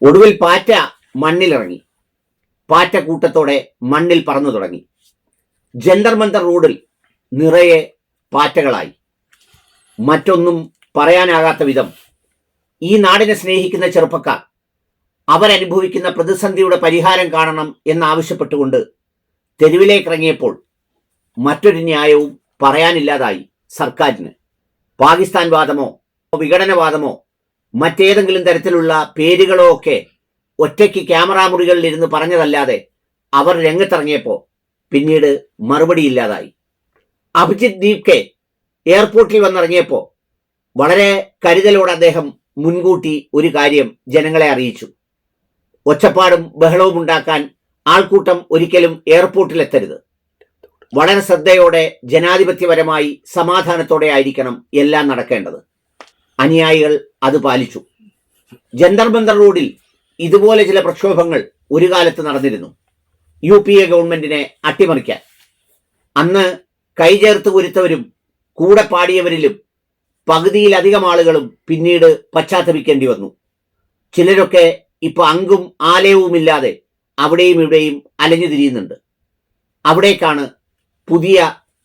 ഒടുവിൽ പാറ്റ മണ്ണിലിറങ്ങി. പാറ്റ കൂട്ടത്തോടെ മണ്ണിൽ പറന്നു തുടങ്ങി. ജന്തർ മന്തർ റോഡിൽ നിറയെ പാറ്റകളായി. മറ്റൊന്നും പറയാനാകാത്ത വിധം ഈ നാടിനെ സ്നേഹിക്കുന്ന ചെറുപ്പക്കാർ അവരനുഭവിക്കുന്ന പ്രതിസന്ധിയുടെ പരിഹാരം കാണണം എന്നാവശ്യപ്പെട്ടുകൊണ്ട് തെരുവിലേക്കിറങ്ങിയപ്പോൾ മറ്റൊരു ന്യായവും പറയാനില്ലാതായി സർക്കാരിന്. പാകിസ്ഥാൻ വാദമോ വിഘടനവാദമോ മറ്റേതെങ്കിലും തരത്തിലുള്ള പേരുകളോ ഒക്കെ ഒറ്റയ്ക്ക് ക്യാമറാ മുറികളിലിരുന്ന് പറഞ്ഞതല്ലാതെ അവർ രംഗത്തിറങ്ങിയപ്പോൾ പിന്നീട് മറുപടിയില്ലാതായി. അഭിജിത് ദീപ് എയർപോർട്ടിൽ വന്നിറങ്ങിയപ്പോൾ വളരെ കരുതലോടെ അദ്ദേഹം മുൻകൂട്ടി ഒരു കാര്യം ജനങ്ങളെ അറിയിച്ചു. ഒച്ചപ്പാടും ബഹളവും ഉണ്ടാക്കാൻ ആൾക്കൂട്ടം ഒരിക്കലും എയർപോർട്ടിലെത്തരുത്. വളരെ ശ്രദ്ധയോടെ ജനാധിപത്യപരമായി സമാധാനത്തോടെ ആയിരിക്കണം എല്ലാം നടക്കേണ്ടത്. അനുയായികൾ അത് പാലിച്ചു. ജന്തർ മന്തർ റോഡിൽ ഇതുപോലെ ചില പ്രക്ഷോഭങ്ങൾ ഒരു കാലത്ത് നടന്നിരുന്നു, UPA ഗവൺമെന്റിനെ അട്ടിമറിക്കാൻ. അന്ന് കൈചേർത്ത് കുരുത്തവരും കൂടെ പാടിയവരിലും പകുതിയിലധികം ആളുകളും പിന്നീട് പശ്ചാത്തപിക്കേണ്ടി വന്നു. ചിലരൊക്കെ ഇപ്പൊ അങ്കും ആലയവുമില്ലാതെ അവിടെയും ഇവിടെയും അലഞ്ഞു തിരിയുന്നുണ്ട്. അവിടേക്കാണ് പുതിയ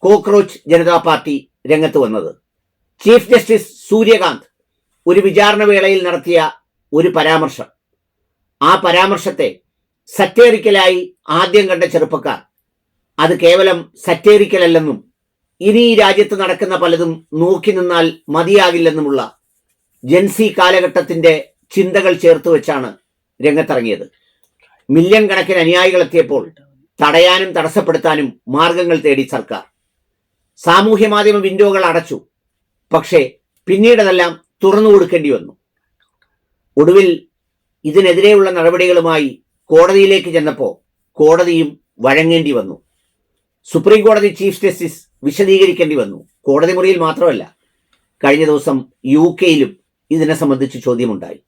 കോക്രോച്ച് ജനതാ പാർട്ടി രംഗത്ത് വന്നത്. ചീഫ് ജസ്റ്റിസ് സൂര്യകാന്ത് ഒരു വിചാരണ വേളയിൽ നടത്തിയ ഒരു പരാമർശം, ആ പരാമർശത്തെ സറ്റേറിക്കലായി ആദ്യം കണ്ട ചെറുപ്പക്കാർ അത് കേവലം സറ്റേറിക്കലല്ലെന്നും ഇനി ഈ രാജ്യത്ത് നടക്കുന്ന പലതും നോക്കി നിന്നാൽ മതിയാകില്ലെന്നുമുള്ള ജെൻസി കാലഘട്ടത്തിന്റെ ചിന്തകൾ ചേർത്ത് വെച്ചാണ് രംഗത്തിറങ്ങിയത്. മില്യൺ കണക്കിന് അനുയായികൾ എത്തിയപ്പോൾ തടയാനും തടസ്സപ്പെടുത്താനും മാർഗങ്ങൾ തേടി സർക്കാർ. സാമൂഹ്യ മാധ്യമ വിൻഡോകൾ അടച്ചു. പക്ഷേ പിന്നീടതെല്ലാം തുറന്നു കൊടുക്കേണ്ടി വന്നു. ഒടുവിൽ ഇതിനെതിരെയുള്ള നടപടികളുമായി കോടതിയിലേക്ക് ചെന്നപ്പോൾ കോടതിയും വഴങ്ങേണ്ടി വന്നു. സുപ്രീം കോടതി ചീഫ് ജസ്റ്റിസ് വിശദീകരിക്കേണ്ടി വന്നു. കോടതി മുറിയിൽ മാത്രമല്ല, കഴിഞ്ഞ ദിവസം UK-യിലും ഇതിനെ സംബന്ധിച്ച് ചോദ്യമുണ്ടായി.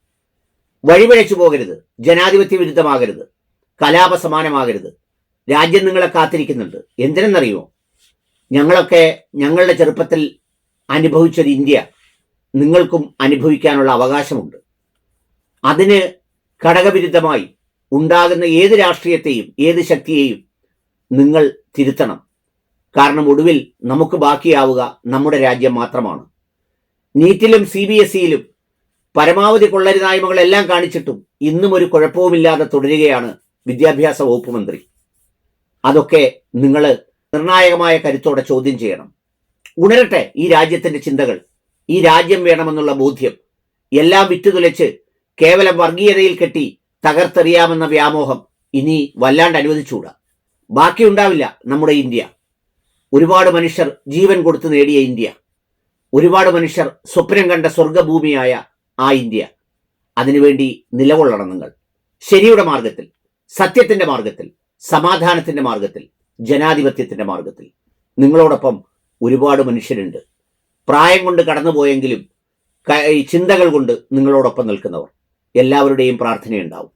വഴിപിഴച്ചു പോകരുത്, ജനാധിപത്യ വിരുദ്ധമാകരുത്, കലാപ സമാനമാകരുത്, രാജ്യം നിങ്ങളെ കാത്തിരിക്കുന്നുണ്ട്. എന്തിനെന്നറിയുമോ? ഞങ്ങളൊക്കെ ഞങ്ങളുടെ ചെറുപ്പത്തിൽ അനുഭവിച്ചൊരു ഇന്ത്യ നിങ്ങൾക്കും അനുഭവിക്കാനുള്ള അവകാശമുണ്ട്. അതിന് ഘടകവിരുദ്ധമായി ഉണ്ടാകുന്ന ഏത് രാഷ്ട്രീയത്തെയും ഏത് ശക്തിയെയും നിങ്ങൾ തിരുത്തണം. കാരണം ഒടുവിൽ നമുക്ക് ബാക്കിയാവുക നമ്മുടെ രാജ്യം മാത്രമാണ്. നീറ്റിലും CBSE-യിലും പരമാവധി കൊള്ളരുതായ്മകളെല്ലാം കാണിച്ചിട്ടും ഇന്നും ഒരു കുഴപ്പവുമില്ലാതെ തുടരുകയാണ് വിദ്യാഭ്യാസ വകുപ്പ് മന്ത്രി. അതൊക്കെ നിങ്ങൾ നിർണായകമായ കരുത്തോടെ ചോദ്യം ചെയ്യണം. ഉണരട്ടെ ഈ രാജ്യത്തിന്റെ ചിന്തകൾ, ഈ രാജ്യം വേണമെന്നുള്ള ബോധ്യം. എല്ലാം വിറ്റുതുലച്ച് കേവലം വർഗീയതയിൽ കെട്ടി തകർത്തെറിയാമെന്ന വ്യാമോഹം ഇനി വല്ലാണ്ട് അനുവദിച്ചുകൂടാ. ബാക്കിയുണ്ടാവില്ല നമ്മുടെ ഇന്ത്യ. ഒരുപാട് മനുഷ്യർ ജീവൻ കൊടുത്തു നേടിയ ഇന്ത്യ, ഒരുപാട് മനുഷ്യർ സ്വപ്നം കണ്ട സ്വർഗഭൂമിയായ ആ ഇന്ത്യ. അതിനുവേണ്ടി നിലകൊള്ളണം നിങ്ങൾ. ശരിയുടെ മാർഗത്തിൽ, സത്യത്തിന്റെ മാർഗത്തിൽ, സമാധാനത്തിന്റെ മാർഗത്തിൽ, ജനാധിപത്യത്തിന്റെ മാർഗത്തിൽ. നിങ്ങളോടൊപ്പം ഒരുപാട് മനുഷ്യരുണ്ട്. പ്രായം കൊണ്ട് കടന്നുപോയെങ്കിലും ചിന്തകൾ കൊണ്ട് നിങ്ങളോടൊപ്പം നിൽക്കുന്നവർ. എല്ലാവരുടെയും പ്രാർത്ഥനയുണ്ടാവും.